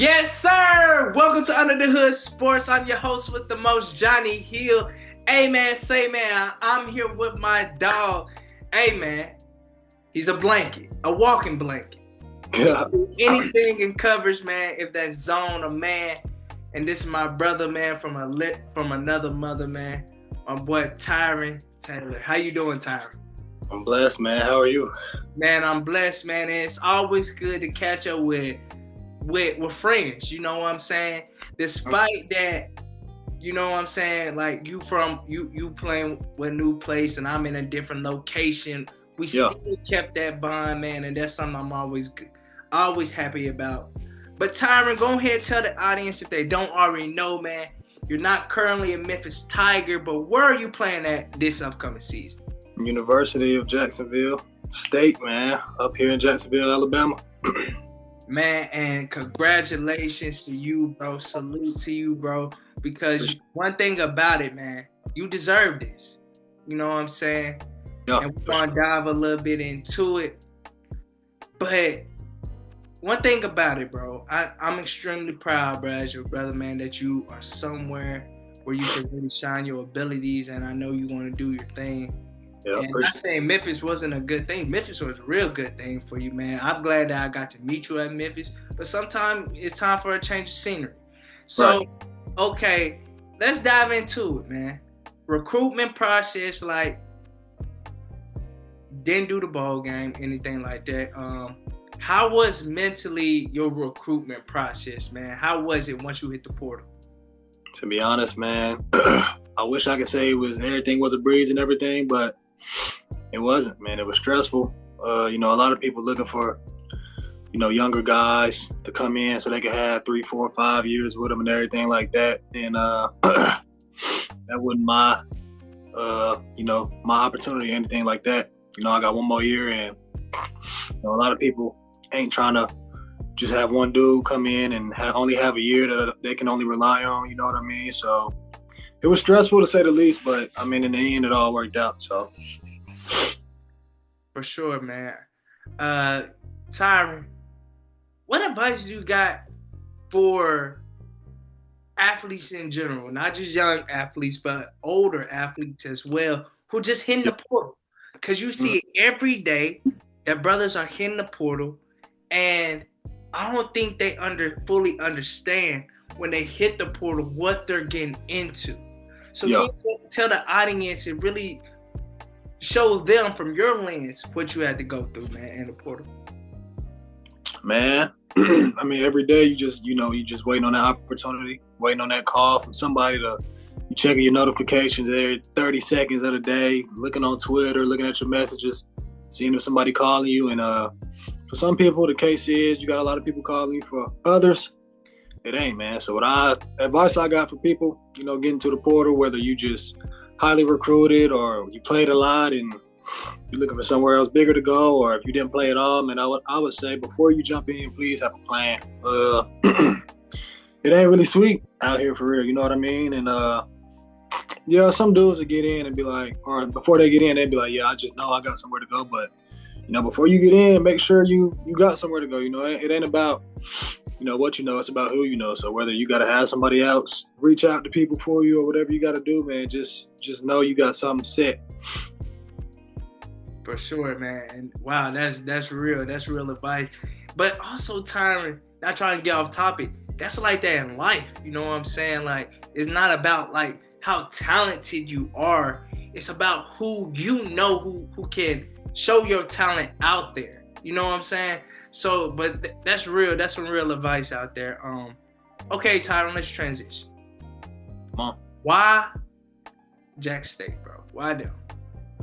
Yes, sir. Welcome to Under the Hood Sports. I'm your host with the most, Johnny Hill. Hey, man, I'm here with my dog. Hey, man, he's a blanket, a walking blanket. Anything in coverage, man, if that's zone or man. And this is my brother, man, from another mother, man. My boy, Tyrin Taylor. How you doing, Tyrin? I'm blessed, man. How are you? Man, I'm blessed, man. And it's always good to catch up with friends, you know what I'm saying? Despite that, you know what I'm saying? Like you playing with a new place and I'm in a different location. We still kept that bond, man, and that's something I'm always happy about. But Tyrin, go ahead and tell the audience if they don't already know, man. You're not currently a Memphis Tiger, but where are you playing at this upcoming season? University of Jacksonville State, man, up here in Jacksonville, Alabama. Man, and congratulations to you, bro. Salute to you, bro. Because one thing about it, man, you deserve this. You know what I'm saying? Yeah, and we're going to dive a little bit into it. But one thing about it, bro, I'm extremely proud, bro, as your brother, man, that you are somewhere where you can really shine your abilities, and I know you want to do your thing. Yeah, and I'm not saying Memphis wasn't a good thing. Memphis was a real good thing for you, man. I'm glad that I got to meet you at Memphis. But sometimes it's time for a change of scenery. So, Okay, let's dive into it, man. Recruitment process, like, didn't do the bowl game, anything like that. How was mentally your recruitment process, man? How was it once you hit the portal? To be honest, man, I wish I could say everything was a breeze and everything, but it wasn't, man. It was stressful. A lot of people looking for, younger guys to come in so they could have 3, 4, 5 years with them and everything like that. And that wasn't my, my opportunity or anything like that. I got one more year, and a lot of people ain't trying to just have one dude come in and only have a year that they can only rely on. You know what I mean? So it was stressful to say the least, but I mean, in the end, it all worked out. So for sure, man. Tyrin, what advice you got for athletes in general, not just young athletes, but older athletes as well, who just hitting the portal? Because you see it every day that brothers are hitting the portal, and I don't think they fully understand when they hit the portal what they're getting into. So can you tell the audience and really show them from your lens what you had to go through, man, in the portal? Man, I mean, every day you just waiting on that opportunity, waiting on that call from somebody you checking your notifications every 30 seconds of the day, looking on Twitter, looking at your messages, seeing if somebody calling you. And for some people, the case is you got a lot of people calling you. For others, it ain't, man. So advice I got for people, getting to the portal, whether you just highly recruited or you played a lot and you're looking for somewhere else bigger to go, or if you didn't play at all, man, I would say before you jump in, please have a plan. It ain't really sweet out here for real, you know what I mean? And some dudes will get in and be like, or before they get in, they'd be like, yeah, I just know I got somewhere to go. But before you get in, make sure you got somewhere to go. It ain't about what it's about who you know. So whether you got to have somebody else reach out to people for you or whatever you got to do, man, just know you got something set. For sure, man. And wow, that's real. That's real advice. But also, Tyrin, not trying to get off topic, that's like that in life. You know what I'm saying? Like, it's not about like how talented you are. It's about who who can show your talent out there. You know what I'm saying? So, but that's real. That's some real advice out there. Okay, Tyrin, let's transition. Come on. Why Jack State, bro? Why them?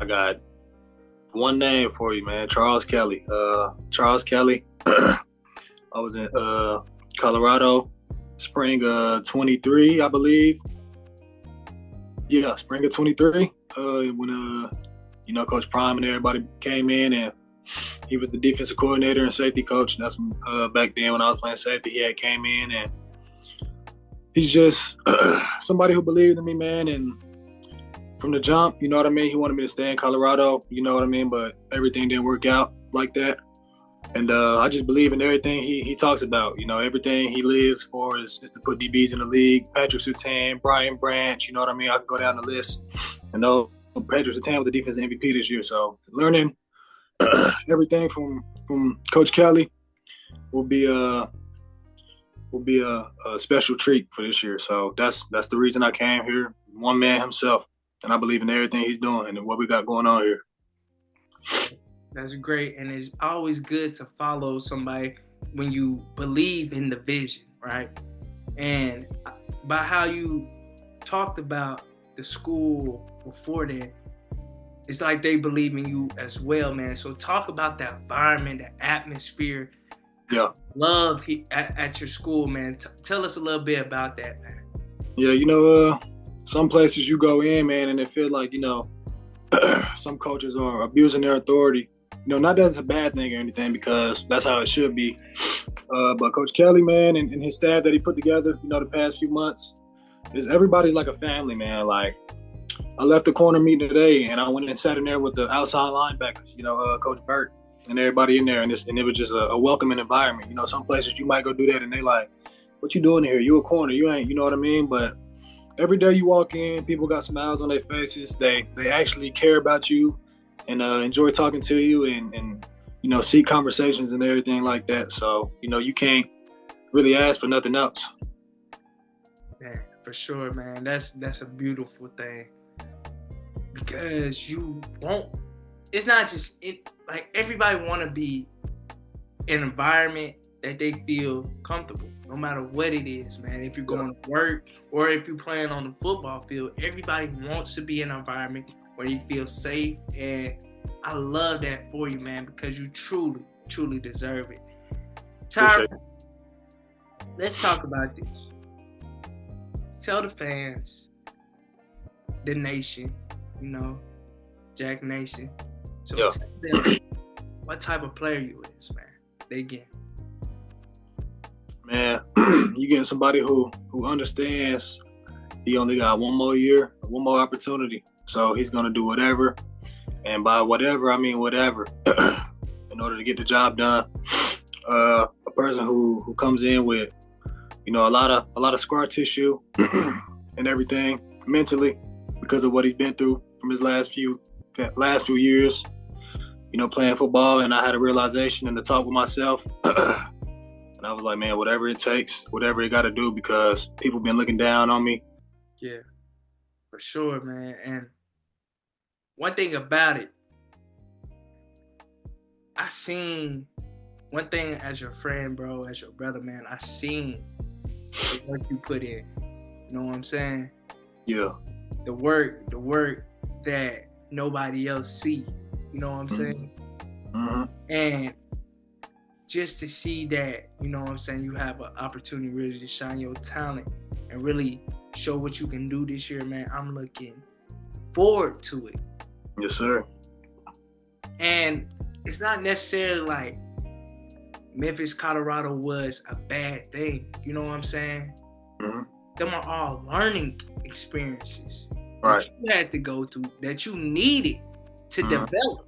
I got one name for you, man. Charles Kelly. Charles Kelly. I was in Colorado, spring of 23, I believe. Yeah, spring of 23. When Coach Prime and everybody came in, and he was the defensive coordinator and safety coach. And that's back then when I was playing safety, he had came in, and he's just somebody who believed in me, man. And from the jump, he wanted me to stay in Colorado, but everything didn't work out like that. And I just believe in everything he talks about. You know, everything he lives for is to put DBs in the league. Patrick Surtain, Brian Branch, you know what I mean? I can go down the list. And Patrick Surtain was the defensive MVP this year. So learning everything from Coach Kelly will be a special treat for this year. So that's the reason I came here. One man himself, and I believe in everything he's doing and what we got going on here. That's great, and it's always good to follow somebody when you believe in the vision, right? And by how you talked about the school before that, it's like they believe in you as well, man. So talk about the environment, the atmosphere, love at your school, man. Tell us a little bit about that, man. Yeah, you know, some places you go in, man, and it feels like, you know, some coaches are abusing their authority. You know, not that it's a bad thing or anything, because that's how it should be. But Coach Kelly, man, and his staff that he put together, you know, the past few months, everybody's like a family, man. Like, I left the corner meeting today, and I went and sat in there with the outside linebackers, you know, Coach Burt and everybody in there, and it was just a welcoming environment. You know, some places you might go do that, and they like, what you doing here? You a corner, you ain't, you know what I mean? But every day you walk in, people got smiles on their faces. They actually care about you and enjoy talking to you and you know, seek conversations and everything like that. So, you know, you can't really ask for nothing else. Man, for sure, man. That's a beautiful thing, because you won't. It's not just it. Like, everybody want to be in an environment that they feel comfortable, no matter what it is, man. If you're going to work or if you're playing on the football field, everybody wants to be in an environment where you feel safe. And I love that for you, man, because you truly, truly deserve it. Tyrin, let's talk about this. Tell the fans, the nation, you know, Jack Nation. So tell them what type of player you is, man. They get. Man, you getting somebody who understands he only got one more year, one more opportunity. So he's going to do whatever. And by whatever, I mean whatever, in order to get the job done. A person who comes in with, you know, a lot of scar tissue and everything mentally, because of what he's been through from his last few years, you know, playing football. And I had a realization and a talk with myself. And I was like, man, whatever it takes, whatever it got to do, because people been looking down on me. Yeah, for sure, man. And one thing about it, I seen one thing as your friend, bro, as your brother, man. I seen the work you put in. You know what I'm saying? Yeah. The work that nobody else see. You know what I'm saying? Mm-hmm. And just to see that, you know what I'm saying, you have an opportunity really to shine your talent and really show what you can do this year, man. I'm looking forward to it. Yes, sir. And it's not necessarily like Memphis, Colorado was a bad thing. You know what I'm saying? Mm-hmm. Them are all learning experiences right. that you had to go through, that you needed to develop.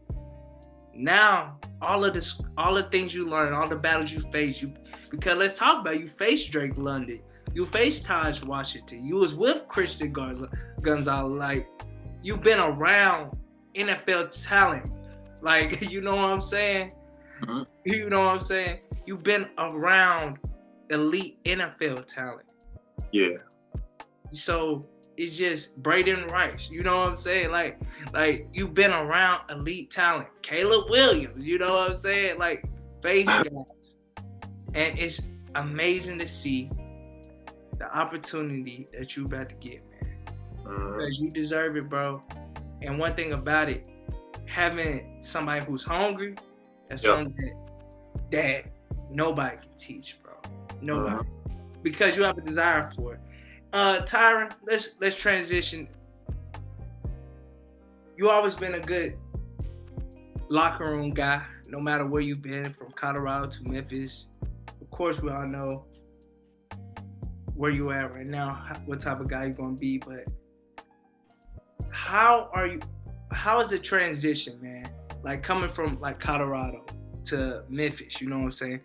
Now, all the things you learned, all the battles you faced, because let's talk about it, you faced Drake London, you faced Taj Washington, you was with Christian Gonzalez, like, you've been around NFL talent, like, you know what I'm saying? Mm-hmm. You know what I'm saying? You've been around elite NFL talent. Yeah. So it's just Braden Rice, you know what I'm saying? Like you've been around elite talent. Caleb Williams, you know what I'm saying? Like, face guys. And it's amazing to see the opportunity that you about to get, man. Because you deserve it, bro. And one thing about it, having somebody who's hungry, that's something that nobody can teach, bro. Nobody. Because you have a desire for it. Tyrin, let's transition. You always been a good locker room guy, no matter where you've been, from Colorado to Memphis. Of course, we all know where you at right now, what type of guy you're gonna be. But how is the transition, man? Like, coming from like Colorado to Memphis, you know what I'm saying,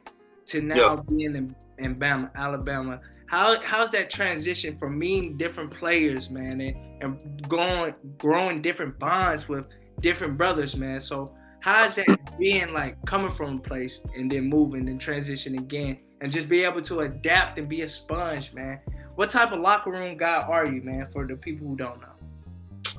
to now Yeah. being in Bama, Alabama. How's that transition from meeting different players, man, and growing different bonds with different brothers, man? So how's that being like coming from a place and then moving and transition again and just be able to adapt and be a sponge, man? What type of locker room guy are you, man, for the people who don't know?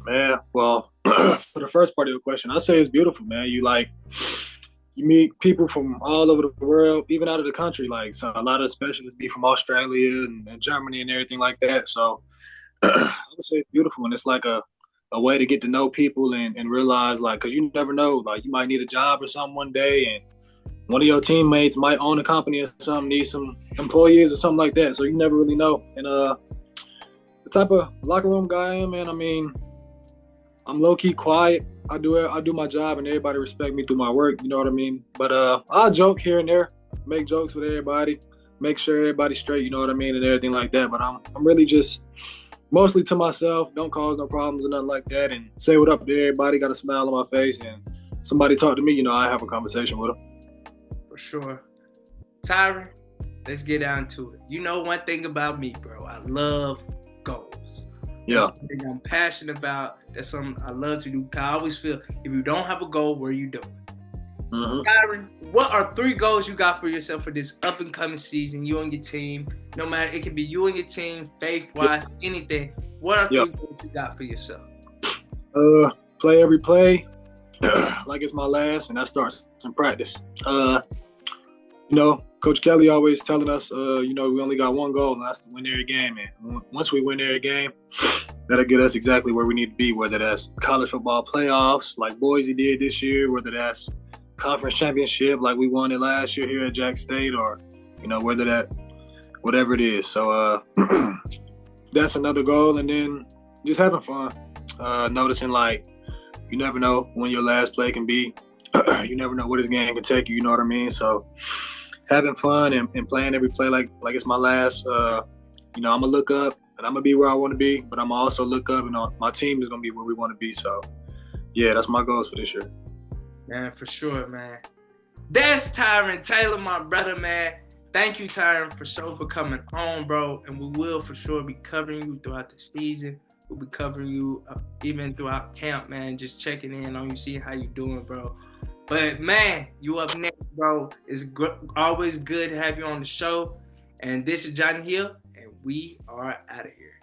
Man, well, for the first part of your question, I say it's beautiful, man. You meet people from all over the world, even out of the country. Like, so a lot of specialists be from Australia and Germany and everything like that. So I would say it's beautiful, and it's like a way to get to know people and realize, like, because you never know, like, you might need a job or something one day, and one of your teammates might own a company or something, need some employees or something like that. So you never really know. And the type of locker room guy I am, man, I mean, I'm low key quiet. I do my job, and everybody respect me through my work. You know what I mean? But I'll joke here and there, make jokes with everybody, make sure everybody's straight. You know what I mean, and everything like that. But I'm really just mostly to myself. Don't cause no problems or nothing like that, and say what up to everybody. Got a smile on my face, and somebody talk to me. You know, I have a conversation with them. For sure. Tyrin, let's get down to it. You know one thing about me, bro. I love goals. Yeah. That's something I'm passionate about. That's something I love to do. I always feel if you don't have a goal, what are you doing? Mm-hmm. Tyrin, what are 3 goals you got for yourself for this up and coming season? You and your team, no matter, it can be you and your team, faith wise, anything. What are 3 goals you got for yourself? Play every play like it's my last, and that starts in practice. You know, Coach Kelly always telling us, you know, we only got one goal, and that's to win every game. And once we win every game, that'll get us exactly where we need to be, whether that's college football playoffs like Boise did this year, whether that's conference championship like we won it last year here at Jack State, or, you know, whatever it is. So that's another goal. And then just having fun, noticing, like, you never know when your last play can be. You never know where this game can take you, you know what I mean? So having fun and playing every play like it's my last. You know, I'm going to look up, and I'm going to be where I want to be, but I'm going to also look up, and my team is going to be where we want to be. So, yeah, that's my goals for this year. Man, for sure, man. That's Tyrin Taylor, my brother, man. Thank you, Tyrin, for coming on, bro. And we will for sure be covering you throughout the season. We'll be covering you even throughout camp, man. Just checking in on you, seeing how you doing, bro. But, man, you up next, bro. It's always good to have you on the show. And this is Johnny Hill, and we are out of here.